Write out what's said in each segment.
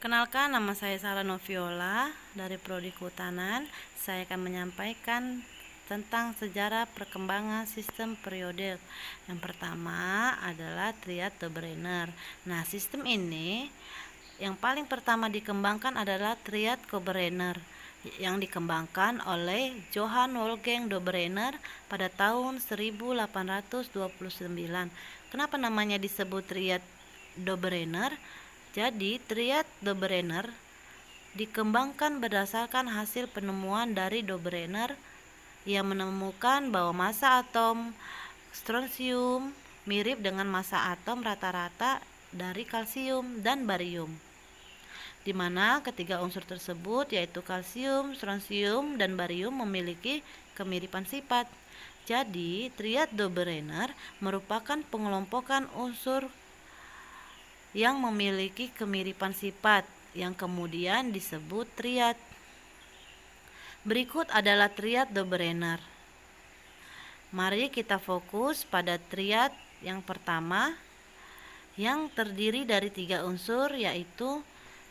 Perkenalkan, nama saya Sarah Noviola dari Prodi Kehutanan. Saya akan menyampaikan tentang sejarah perkembangan sistem periodik. Yang pertama adalah triad Dobereiner. Nah, sistem ini yang paling pertama dikembangkan adalah triad Dobereiner yang dikembangkan oleh Johann Wolfgang Dobereiner pada tahun 1829. Kenapa namanya disebut triad Dobereiner? Jadi, triad Dobereiner dikembangkan berdasarkan hasil penemuan dari Dobereiner yang menemukan bahwa massa atom strontium mirip dengan massa atom rata-rata dari kalsium dan barium, di mana ketiga unsur tersebut yaitu kalsium, strontium, dan barium memiliki kemiripan sifat. Jadi, triad Dobereiner merupakan pengelompokan unsur yang memiliki kemiripan sifat yang kemudian disebut triad. Berikut adalah triad Dobereiner. Mari kita fokus pada triad yang pertama yang terdiri dari 3 unsur yaitu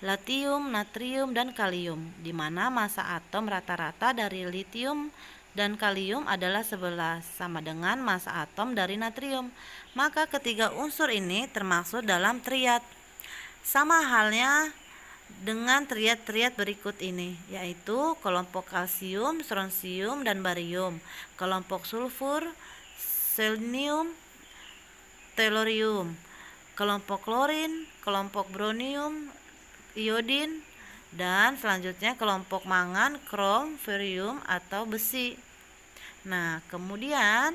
litium, natrium, dan kalium, di mana massa atom rata-rata dari litium dan kalium adalah 11, sama dengan massa atom dari natrium. Maka ketiga unsur ini termasuk dalam triad. Sama halnya dengan triad-triad berikut ini, yaitu kelompok kalsium, strontium, dan barium, kelompok sulfur, selenium, tellurium, kelompok klorin, kelompok bromurium, iodin, dan selanjutnya kelompok mangan, krom, barium, atau besi. Nah, kemudian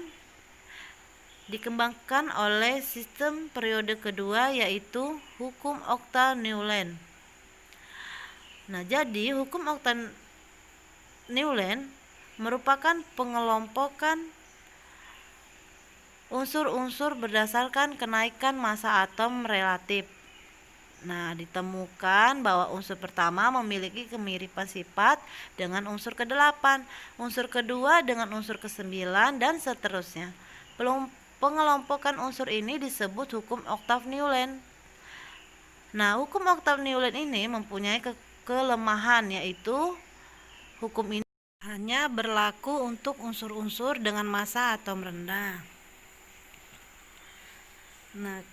dikembangkan oleh sistem periode kedua yaitu hukum Octal-Neuland. Nah, jadi hukum Octal-Neuland merupakan pengelompokan unsur-unsur berdasarkan kenaikan massa atom relatif. Nah, ditemukan bahwa unsur pertama memiliki kemiripan sifat dengan unsur ke-8, unsur kedua dengan unsur ke-9, dan seterusnya. Pengelompokan unsur ini disebut hukum Octal-Neuland. Nah, hukum Octal-Neuland ini mempunyai kelemahan, yaitu hukum ini hanya berlaku untuk unsur-unsur dengan massa atom rendah. Nah,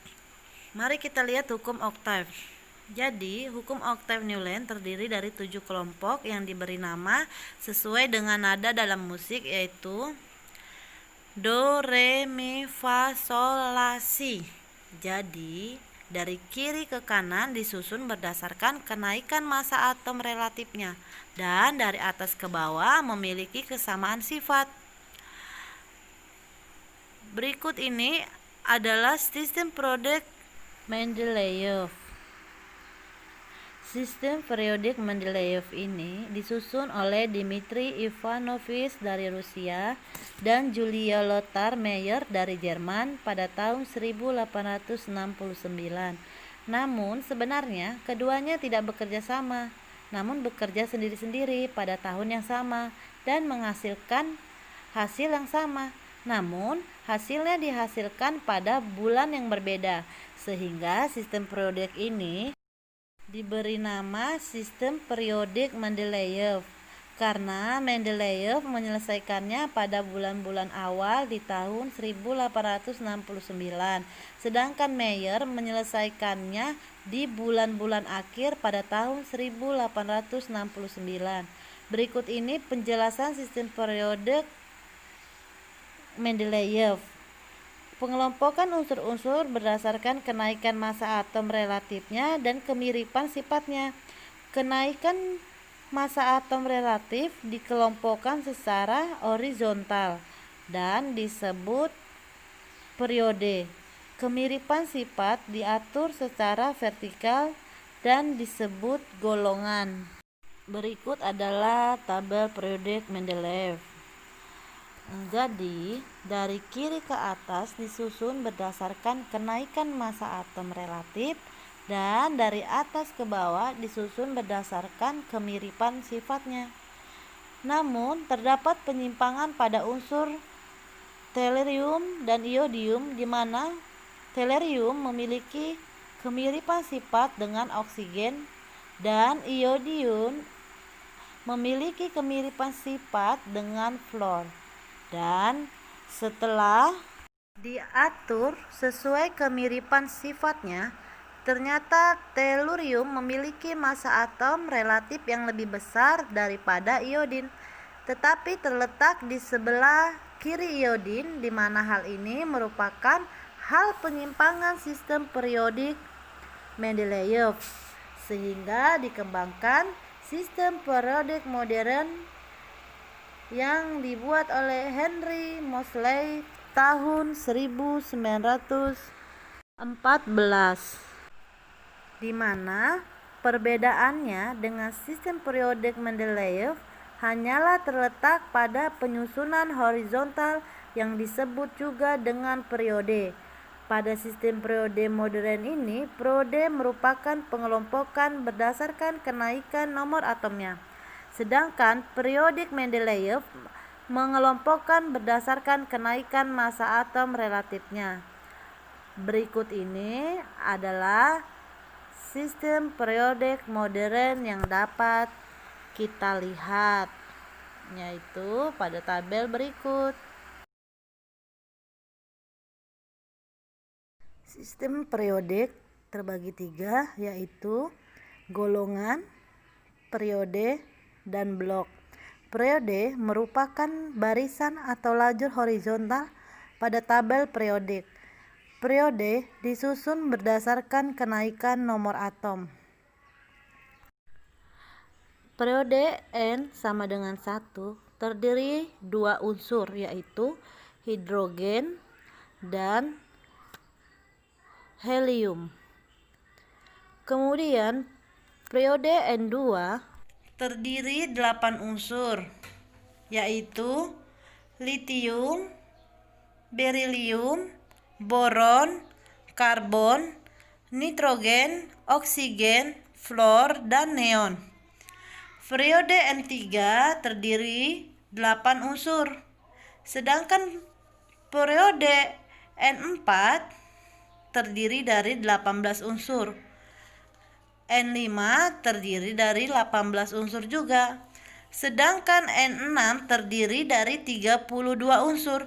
mari kita lihat hukum Octave. Jadi, hukum Octal-Neuland terdiri dari 7 kelompok yang diberi nama sesuai dengan nada dalam musik, yaitu do, re, mi, fa, sol, la, si. Jadi, dari kiri ke kanan disusun berdasarkan kenaikan massa atom relatifnya, dan dari atas ke bawah memiliki kesamaan sifat. Berikut ini adalah sistem periodik Mendeleev. Sistem periodik Mendeleev ini disusun oleh Dmitri Ivanovich dari Rusia dan Julia Lothar Meyer dari Jerman pada tahun 1869. Namun sebenarnya keduanya tidak bekerja sama, namun bekerja sendiri-sendiri pada tahun yang sama dan menghasilkan hasil yang sama. Namun hasilnya dihasilkan pada bulan yang berbeda, sehingga sistem periodik ini diberi nama sistem periodik Mendeleev karena Mendeleev menyelesaikannya pada bulan-bulan awal di tahun 1869, sedangkan Meyer menyelesaikannya di bulan-bulan akhir pada tahun 1869. Berikut ini penjelasan sistem periodik Mendeleev. Pengelompokan unsur-unsur berdasarkan kenaikan massa atom relatifnya dan kemiripan sifatnya. Kenaikan massa atom relatif dikelompokkan secara horizontal dan disebut periode. Kemiripan sifat diatur secara vertikal dan disebut golongan. Berikut adalah tabel periodik Mendeleev. Jadi, dari kiri ke atas disusun berdasarkan kenaikan massa atom relatif, dan dari atas ke bawah disusun berdasarkan kemiripan sifatnya. Namun, terdapat penyimpangan pada unsur tellurium dan iodium, di mana tellurium memiliki kemiripan sifat dengan oksigen dan iodium memiliki kemiripan sifat dengan fluor. Dan setelah diatur sesuai kemiripan sifatnya, ternyata tellurium memiliki massa atom relatif yang lebih besar daripada iodin, tetapi terletak di sebelah kiri iodin, di mana hal ini merupakan hal penyimpangan sistem periodik Mendeleev, sehingga dikembangkan sistem periodik modern yang dibuat oleh Henry Moseley tahun 1914, di mana perbedaannya dengan sistem periodik Mendeleev hanyalah terletak pada penyusunan horizontal yang disebut juga dengan periode. Pada sistem periode modern ini, periode merupakan pengelompokan berdasarkan kenaikan nomor atomnya, sedangkan periodik Mendeleev mengelompokkan berdasarkan kenaikan massa atom relatifnya. Berikut ini adalah sistem periodik modern yang dapat kita lihat, yaitu pada tabel berikut. Sistem periodik terbagi 3, yaitu golongan, periode, dan blok. Periode merupakan barisan atau lajur horizontal pada tabel periodik. Periode disusun berdasarkan kenaikan nomor atom. Periode N sama dengan 1 terdiri 2 unsur, yaitu hidrogen dan helium. Kemudian periode N2 terdiri 8 unsur, yaitu litium, berilium, boron, karbon, nitrogen, oksigen, fluor, dan neon. Periode N3 terdiri 8 unsur, sedangkan periode N4 terdiri dari 18 unsur. N5 terdiri dari 18 unsur juga, sedangkan N6 terdiri dari 32 unsur.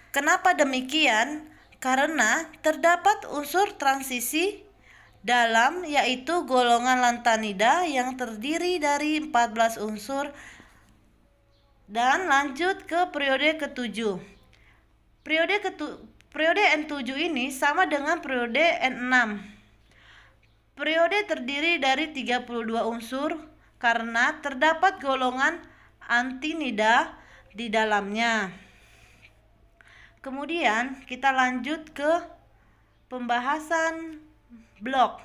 Kenapa demikian? Karena terdapat unsur transisi dalam, yaitu golongan lantanida yang terdiri dari 14 unsur. Dan lanjut ke periode ke-7. Periode N7 ini sama dengan periode N6. Periode terdiri dari 32 unsur karena terdapat golongan antinida di dalamnya. Kemudian kita lanjut ke pembahasan blok.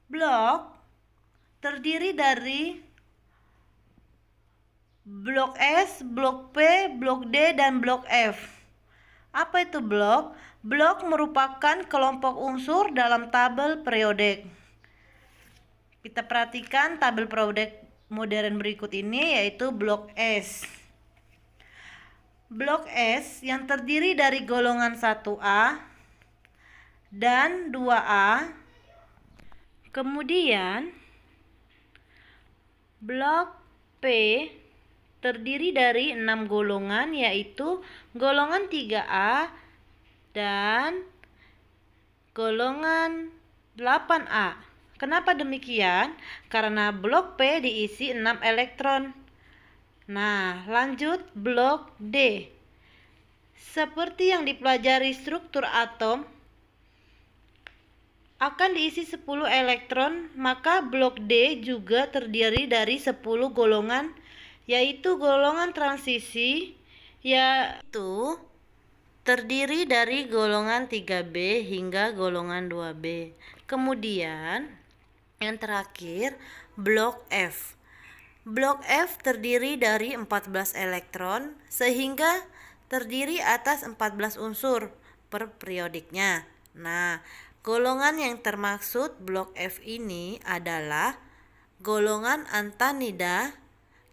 Blok terdiri dari blok S, blok P, blok D, dan blok F. Apa itu blok? Blok merupakan kelompok unsur dalam tabel periodik. Kita perhatikan tabel periodik modern berikut ini, yaitu blok S. Blok S yang terdiri dari golongan 1A dan 2A. Kemudian blok P terdiri dari 6 golongan, yaitu golongan 3A dan golongan 8A. Kenapa demikian? Karena blok P diisi 6 elektron. Nah, lanjut blok D. Seperti yang dipelajari struktur atom akan diisi 10 elektron, maka blok D juga terdiri dari 10 golongan, yaitu golongan transisi, yaitu terdiri dari golongan 3B hingga golongan 2B. Kemudian yang terakhir blok F. Blok F terdiri dari 14 elektron sehingga terdiri atas 14 unsur per periodiknya. Nah, golongan yang termaksud blok F ini adalah golongan antanida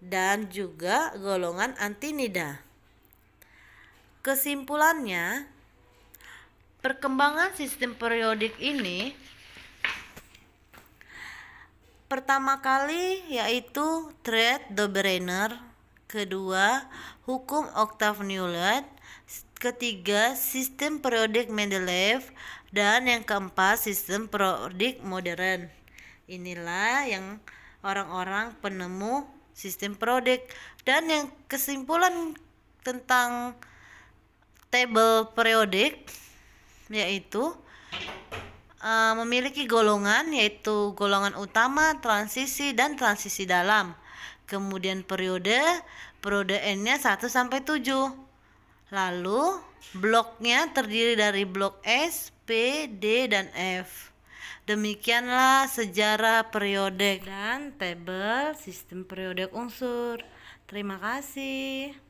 dan juga golongan antinida. Kesimpulannya, perkembangan sistem periodik ini pertama kali yaitu Thread Dobereiner, kedua hukum Octave Newland, ketiga sistem periodik Mendeleev, dan yang keempat sistem periodik modern. Inilah yang orang-orang penemu sistem periodik. Dan yang kesimpulan tentang tabel periodik yaitu memiliki golongan, yaitu golongan utama, transisi, dan transisi dalam. Kemudian periode N-nya 1 sampai 7. Lalu bloknya terdiri dari blok S, P, D, dan F. Demikianlah sejarah periodik dan tabel sistem periodik unsur. Terima kasih.